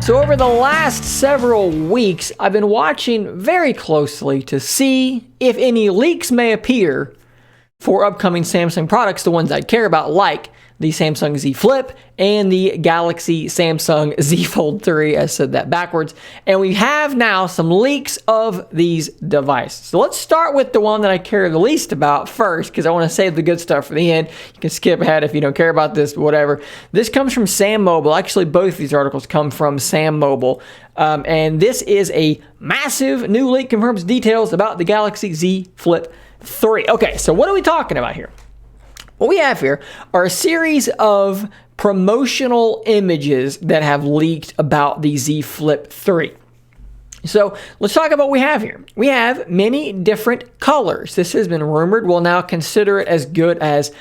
So over the last several weeks, I've been watching very closely to see if any leaks may appear for upcoming Samsung products, the ones I care about, like the Samsung Z Flip and the Galaxy Samsung Z Fold 3. I said that backwards. And we have now some leaks of these devices. So let's start with the one that I care the least about first, because I want to save the good stuff for the end. You can skip ahead if you don't care about this, whatever. This comes from Sam Mobile. Actually, both these articles come from Sam Mobile. And this is a massive new leak, confirms details about the Galaxy Z Flip 3. Okay, so what are we talking about here? What we have here are a series of promotional images that have leaked about the Z Flip 3. So let's talk about what we have here. We have many different colors. This has been rumored. We'll now consider it as good as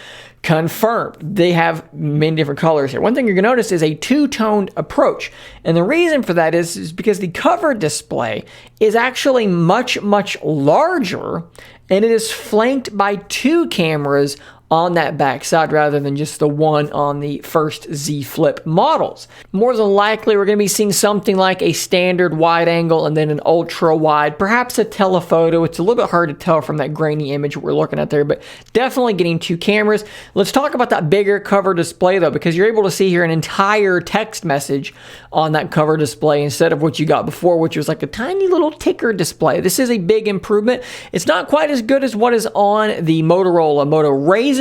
confirmed. They have many different colors here. One thing you're going to notice is a two-toned approach. And the reason for that is because the cover display is actually much, much larger, and it is flanked by two cameras on that back side rather than just the one on the first Z Flip models. More than likely, we're going to be seeing something like a standard wide angle and then an ultra wide, perhaps a telephoto. It's a little bit hard to tell from that grainy image we're looking at there, but definitely getting two cameras. Let's talk about that bigger cover display though, because you're able to see here an entire text message on that cover display instead of what you got before, which was like a tiny little ticker display. This is a big improvement. It's not quite as good as what is on the Motorola Moto Razr,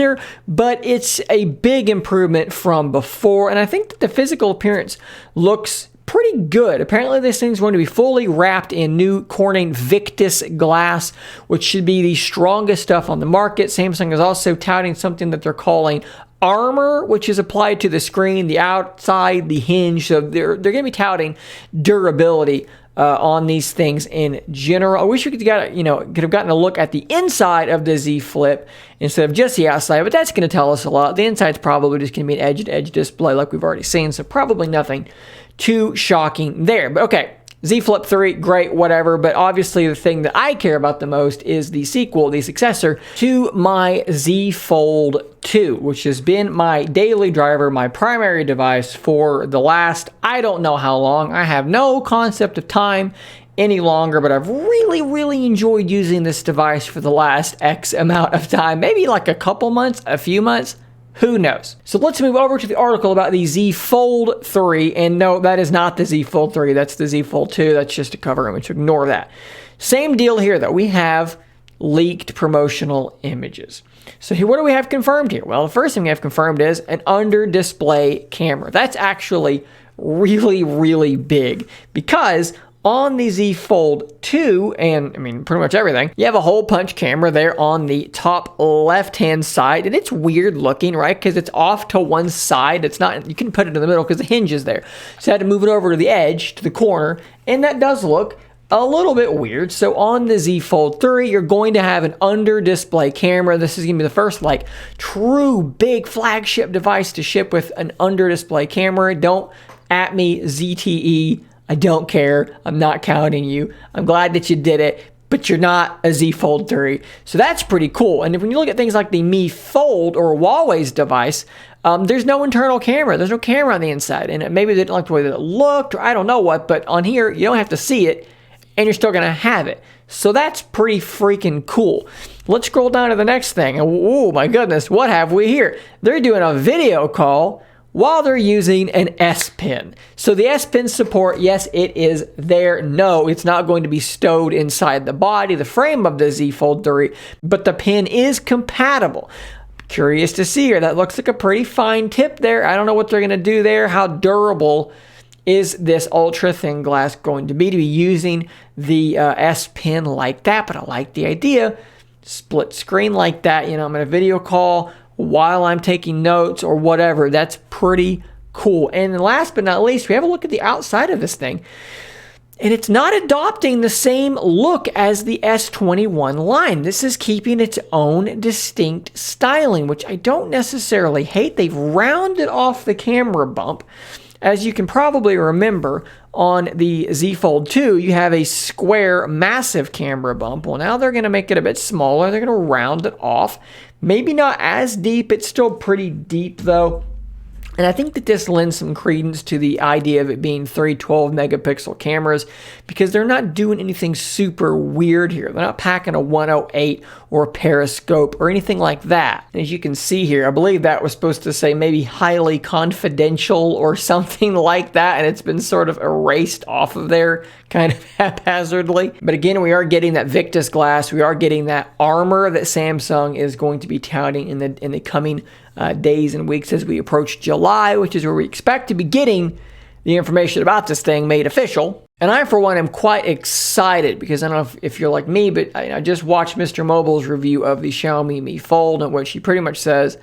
but it's a big improvement from before, and I think that the physical appearance looks pretty good. Apparently this thing's going to be fully wrapped in new Corning Victus glass, which should be the strongest stuff on the market. Samsung is also touting something that they're calling armor, which is applied to the screen, the outside, the hinge. So they're going to be touting durability on these things in general. I wish we could have gotten a look at the inside of the Z Flip instead of just the outside, but that's going to tell us a lot. The inside's probably just going to be an edge-to-edge display like we've already seen, so probably nothing too shocking there. But okay, Z Flip 3, great, whatever, but obviously the thing that I care about the most is the sequel, the successor to my Z Fold 2, which has been my daily driver, my primary device for the last, I don't know how long. I have no concept of time any longer, but I've really, really enjoyed using this device for the last X amount of time, maybe like a couple months, a few months. Who knows? So let's move over to the article about the Z Fold 3. And no, that is not the Z Fold 3. That's the Z Fold 2. That's just a cover image. Ignore that. Same deal here, though. We have leaked promotional images. So here, what do we have confirmed here? Well, the first thing we have confirmed is an under-display camera. That's actually really, really big because on the Z Fold 2, and I mean pretty much everything, you have a hole punch camera there on the top left-hand side, and it's weird looking, right? Because it's off to one side. It's not, you can put it in the middle because the hinge is there. So I had to move it over to the edge, to the corner, and that does look a little bit weird. So on the Z Fold 3, you're going to have an under-display camera. This is going to be the first like true big flagship device to ship with an under-display camera. Don't at me, ZTE. I don't care. I'm not counting you. I'm glad that you did it, but you're not a Z Fold 3. So that's pretty cool. And when you look at things like the Mi Fold or Huawei's device, there's no internal camera. There's no camera on the inside. And maybe they didn't like the way that it looked, or I don't know what, but on here, you don't have to see it, and you're still going to have it. So that's pretty freaking cool. Let's scroll down to the next thing. Oh my goodness, what have we here? They're doing a video call while they're using an S Pen. So the S Pen support, yes, it is there. No, it's not going to be stowed inside the body, the frame of the Z Fold 3, but the pen is compatible. Curious to see here. That looks like a pretty fine tip there. I don't know what they're going to do there. How durable is this ultra thin glass going to be using the S Pen like that? But I like the idea. Split screen like that. You know, I'm in a video call while I'm taking notes or whatever. That's pretty cool. And then last but not least, we have a look at the outside of this thing. And it's not adopting the same look as the S21 line. This is keeping its own distinct styling, which I don't necessarily hate. They've rounded off the camera bump. As you can probably remember, on the Z Fold 2, you have a square, massive camera bump. Well, now they're going to make it a bit smaller. They're going to round it off. Maybe not as deep. It's still pretty deep, though. And I think that this lends some credence to the idea of it being 3 12 megapixel cameras, because they're not doing anything super weird here. They're not packing a 108 or a periscope or anything like that. And as you can see here, I believe that was supposed to say maybe highly confidential or something like that, and it's been sort of erased off of there kind of haphazardly. But again, we are getting that Victus glass. We are getting that armor that Samsung is going to be touting in the coming days and weeks as we approach July, which is where we expect to be getting the information about this thing made official. And I, for one, am quite excited, because I don't know if you're like me, but I just watched Mr. Mobile's review of the Xiaomi Mi Fold, in which he pretty much says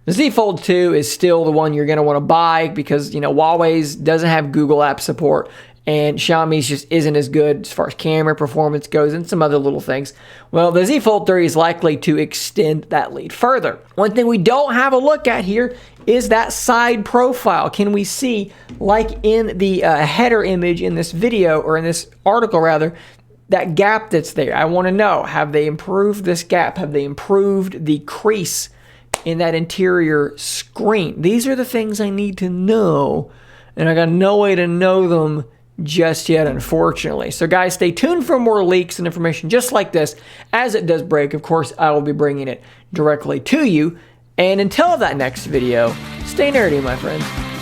the Z Fold 2 is still the one you're going to want to buy, because, Huawei's doesn't have Google app support, and Xiaomi's just isn't as good as far as camera performance goes and some other little things. Well, the Z Fold 3 is likely to extend that lead further. One thing we don't have a look at here is that side profile. Can we see, like in the header image in this video, or in this article rather, that gap that's there? I want to know, have they improved this gap? Have they improved the crease in that interior screen? These are the things I need to know, and I got no way to know them just yet, unfortunately. So guys, stay tuned for more leaks and information just like this. As it does break, of course, I will be bringing it directly to you. And until that next video, stay nerdy, my friends.